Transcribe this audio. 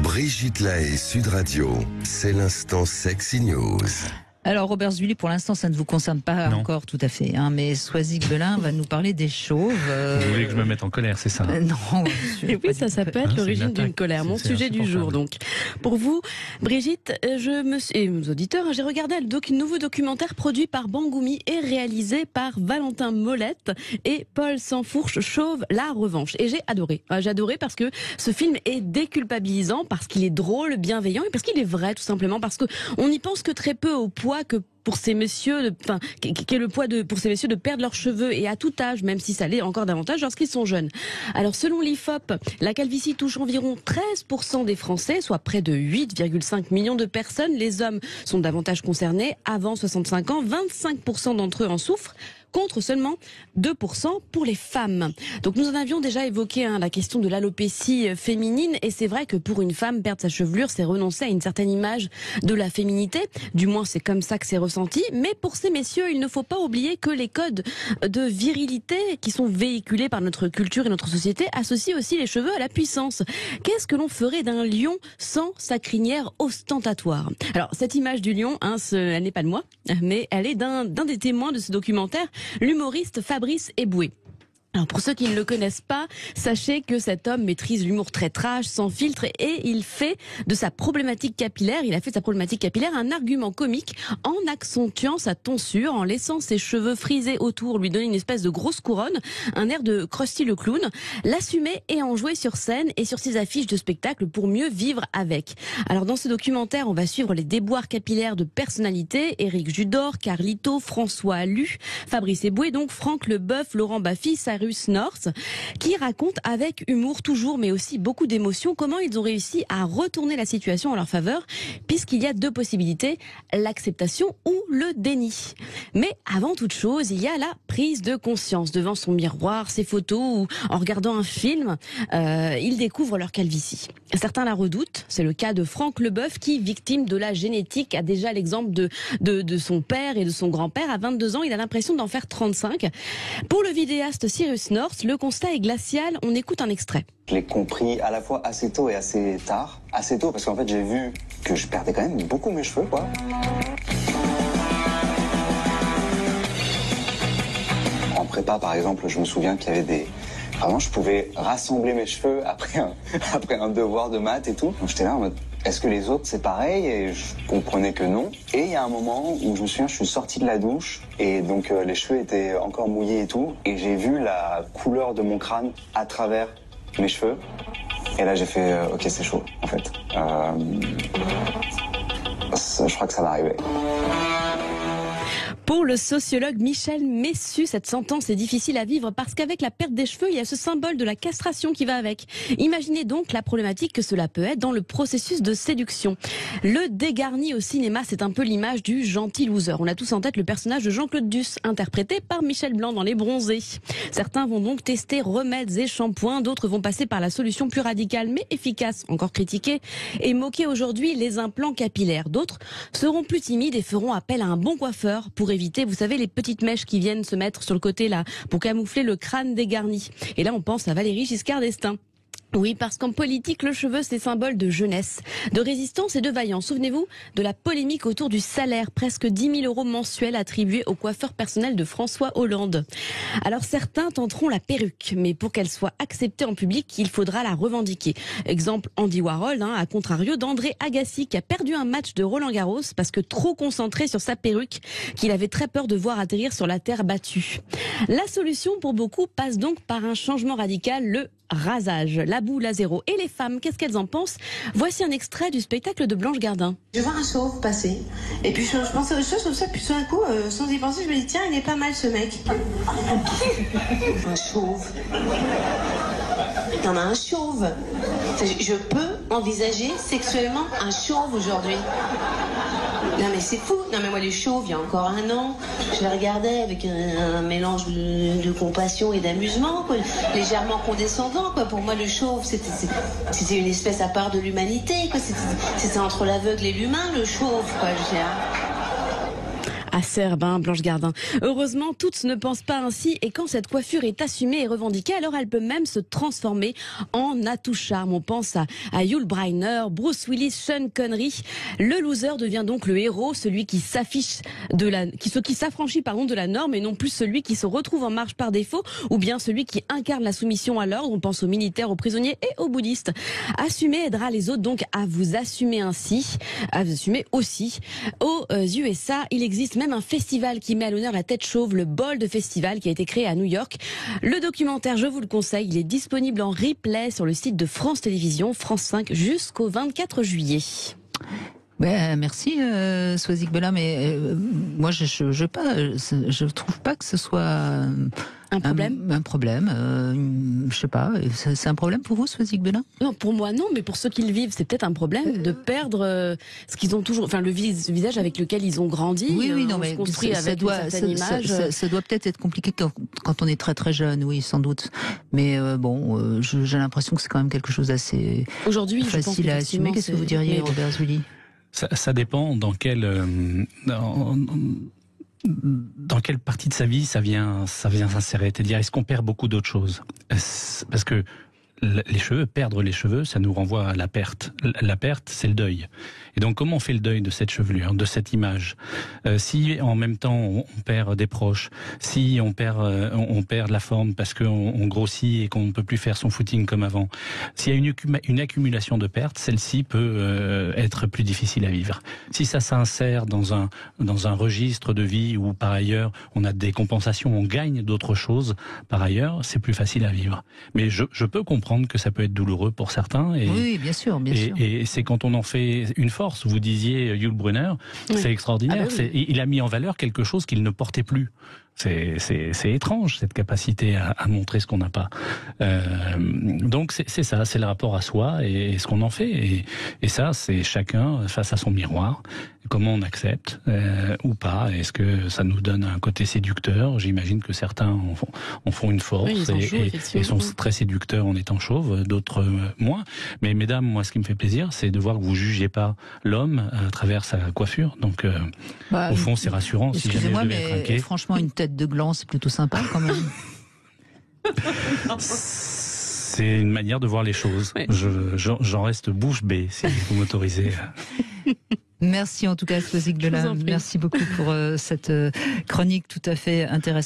Brigitte Lahaie, Sud Radio, c'est l'instant Sexy News. Alors Robert Zully, pour l'instant ça ne vous concerne pas encore tout à fait, hein, mais Soisy Belin va nous parler des chauves. Vous voulez que je me mette en colère, c'est ça? Non. Et oui, ça peut être l'origine d'une colère. Mon sujet du jour, donc. Pour vous, Brigitte, et nos auditeurs, j'ai regardé un nouveau documentaire produit par Bangoumi et réalisé par Valentin Molette et Paul Sansfourche, Chauve, la revanche. Et j'ai adoré. J'ai adoré parce que ce film est déculpabilisant, parce qu'il est drôle, bienveillant et parce qu'il est vrai, tout simplement, parce qu'on n'y pense que très peu au poids que pour ces messieurs, qu'est le poids pour ces messieurs de perdre leurs cheveux et à tout âge, même si ça l'est encore davantage lorsqu'ils sont jeunes. Alors selon l'IFOP, la calvitie touche environ 13% des Français, soit près de 8,5 millions de personnes. Les hommes sont davantage concernés avant 65 ans, 25% d'entre eux en souffrent, contre seulement 2% pour les femmes. Donc nous en avions déjà évoqué la question de l'alopécie féminine, et c'est vrai que pour une femme, perdre sa chevelure, c'est renoncer à une certaine image de la féminité, du moins c'est comme ça que c'est ressenti. Mais pour ces messieurs, il ne faut pas oublier que les codes de virilité qui sont véhiculés par notre culture et notre société associent aussi les cheveux à la puissance. Qu'est-ce que l'on ferait d'un lion sans sa crinière ostentatoire? Alors cette image du lion, elle n'est pas de moi, mais elle est d'un des témoins de ce documentaire, l'humoriste Fabrice Eboué. Alors pour ceux qui ne le connaissent pas, sachez que cet homme maîtrise l'humour très trash, sans filtre, et il a fait de sa problématique capillaire un argument comique en accentuant sa tonsure, en laissant ses cheveux frisés autour lui donner une espèce de grosse couronne, un air de Krusty le clown, l'assumer et en jouer sur scène et sur ses affiches de spectacle pour mieux vivre avec. Alors dans ce documentaire, on va suivre les déboires capillaires de personnalités, Éric Judor, Carlito, François Allu, Fabrice Eboué, donc Franck Leboeuf, Laurent Baffy, Cyrus North, qui racontent avec humour toujours, mais aussi beaucoup d'émotion, comment ils ont réussi à retourner la situation en leur faveur, puisqu'il y a deux possibilités, l'acceptation ou le déni. Mais avant toute chose, il y a la prise de conscience. Devant son miroir, ses photos ou en regardant un film, ils découvrent leur calvitie. Certains la redoutent, c'est le cas de Franck Leboeuf qui, victime de la génétique, a déjà l'exemple de son père et de son grand-père. À 22 ans, il a l'impression d'en faire 35. Pour le vidéaste Cyrus North, le constat est glacial. On écoute un extrait. Je l'ai compris à la fois assez tôt et assez tard. Assez tôt parce qu'en fait j'ai vu que je perdais quand même beaucoup mes cheveux, quoi. En prépa par exemple, je me souviens qu'il y avait vraiment, je pouvais rassembler mes cheveux après un devoir de maths et tout. Donc j'étais là en mode, est-ce que les autres c'est pareil? Et je comprenais que non. Et il y a un moment où je me souviens, je suis sorti de la douche et donc les cheveux étaient encore mouillés et tout. Et j'ai vu la couleur de mon crâne à travers mes cheveux. Et là j'ai fait, ok c'est chaud en fait. Je crois que ça va arriver. Pour le sociologue Michel Messu, cette sentence est difficile à vivre parce qu'avec la perte des cheveux, il y a ce symbole de la castration qui va avec. Imaginez donc la problématique que cela peut être dans le processus de séduction. Le dégarni au cinéma, c'est un peu l'image du gentil loser. On a tous en tête le personnage de Jean-Claude Duss, interprété par Michel Blanc dans Les Bronzés. Certains vont donc tester remèdes et shampoings, d'autres vont passer par la solution plus radicale mais efficace, encore critiquée et moquée aujourd'hui, les implants capillaires. D'autres seront plus timides et feront appel à un bon coiffeur pour éviter, vous savez, les petites mèches qui viennent se mettre sur le côté là pour camoufler le crâne dégarni. Et là, on pense à Valéry Giscard d'Estaing. Oui, parce qu'en politique, le cheveu, c'est symbole de jeunesse, de résistance et de vaillance. Souvenez-vous de la polémique autour du salaire, presque 10 000 € mensuels attribués au coiffeur personnel de François Hollande. Alors certains tenteront la perruque, mais pour qu'elle soit acceptée en public, il faudra la revendiquer. Exemple Andy Warhol, à contrario d'André Agassi, qui a perdu un match de Roland-Garros parce que trop concentré sur sa perruque, qu'il avait très peur de voir atterrir sur la terre battue. La solution pour beaucoup passe donc par un changement radical, le rasage, la boule à zéro. Et les femmes, qu'est-ce qu'elles en pensent? Voici un extrait du spectacle de Blanche Gardin. Je vois un chauve passer, et puis je pensais aux choses comme ça, puis tout d'un coup, sans y penser, je me dis tiens, il est pas mal ce mec. Un chauve. T'en as un chauve. Je peux envisager sexuellement un chauve aujourd'hui. Non mais c'est fou. Non mais moi les chauves, il y a encore un an, je les regardais avec un mélange de compassion et d'amusement, quoi, légèrement condescendant, quoi. Pour moi le chauve, c'était une espèce à part de l'humanité, quoi. C'était entre l'aveugle et l'humain, le chauve, quoi. À Serbin, Blanche Gardin. Heureusement, toutes ne pensent pas ainsi et quand cette coiffure est assumée et revendiquée, alors elle peut même se transformer en atout charme. On pense à Yul Brynner, Bruce Willis, Sean Connery. Le loser devient donc le héros, celui qui s'affranchit de la norme et non plus celui qui se retrouve en marche par défaut ou bien celui qui incarne la soumission à l'ordre. On pense aux militaires, aux prisonniers et aux bouddhistes. Assumer aidera les autres donc à vous assumer aussi. Aux USA, il existe même un festival qui met à l'honneur la tête chauve, le Bold Festival, qui a été créé à New York. Le documentaire, je vous le conseille, il est disponible en replay sur le site de France Télévisions, France 5, jusqu'au 24 juillet. Merci Soisig Belin, mais moi je trouve pas que ce soit un problème. Je sais pas, c'est un problème pour vous, Soisig Belin? Non, pour moi non, mais pour ceux qui le vivent, c'est peut-être un problème de perdre ce qu'ils ont toujours, enfin le visage avec lequel ils ont grandi. Oui, non, mais construit avec une certaine image. Ça doit peut-être être compliqué quand on est très très jeune, oui, sans doute. Mais j'ai l'impression que c'est quand même quelque chose d'assez facile à assumer. Qu'est-ce que vous diriez, Robert Zully? Ça dépend dans quelle partie de sa vie ça vient s'insérer. C'est-à-dire, est-ce qu'on perd beaucoup d'autres choses? Parce que perdre les cheveux, ça nous renvoie à la perte. La perte, c'est le deuil. Et donc, comment on fait le deuil de cette chevelure, de cette image? Si en même temps on perd des proches, si on perd la forme parce qu'on grossit et qu'on ne peut plus faire son footing comme avant, s'il y a une accumulation de pertes, celle-ci peut être plus difficile à vivre. Si ça s'insère dans un registre de vie où par ailleurs on a des compensations, on gagne d'autres choses par ailleurs, c'est plus facile à vivre. Mais je peux comprendre que ça peut être douloureux pour certains. Oui, bien sûr. Et c'est quand on en fait une force. Vous disiez Yul Brynner, c'est extraordinaire. Il a mis en valeur quelque chose qu'il ne portait plus. C'est étrange, cette capacité à montrer ce qu'on n'a pas. Donc c'est ça, c'est le rapport à soi et ce qu'on en fait. Et ça, c'est chacun face à son miroir. Comment on accepte ou pas. Est-ce que ça nous donne un côté séducteur? J'imagine que certains en font une force et sont très séducteurs en étant chauves, d'autres moins. Mais mesdames, moi, ce qui me fait plaisir, c'est de voir que vous jugez pas l'homme à travers sa coiffure. Donc, au fond, c'est rassurant. Excusez-moi, mais franchement, une tête de gland, c'est plutôt sympa quand même. C'est une manière de voir les choses. Oui. J'en reste bouche bée, si vous m'autorisez. Merci en tout cas, Soisig Belin. Merci beaucoup pour cette chronique tout à fait intéressante.